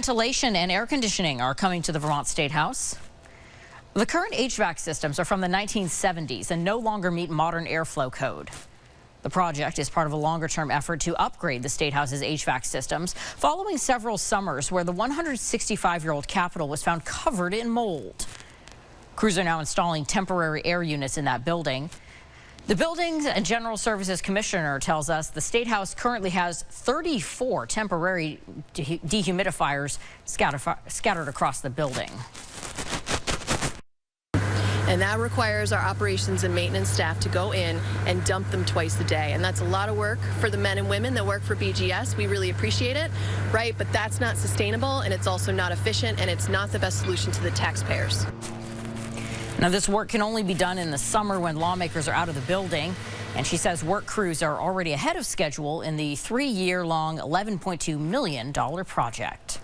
Ventilation and air conditioning are coming to the Vermont State House. The current HVAC systems are from the 1970s and no longer meet modern airflow code. The project is part of a longer-term effort to upgrade the State House's HVAC systems following several summers where the 165-year-old Capitol was found covered in mold. Crews are now installing temporary air units in that building. The Buildings and General Services Commissioner tells us the State House currently has 34 temporary dehumidifiers scattered across the building. And that requires our operations and maintenance staff to go in and dump them twice a day. And that's a lot of work for the men and women that work for BGS. We really appreciate it, right? But that's not sustainable, and it's also not efficient, and it's not the best solution to the taxpayers. Now, this work can only be done in the summer when lawmakers are out of the building. And she says work crews are already ahead of schedule in the 3-year-long $11.2 million project.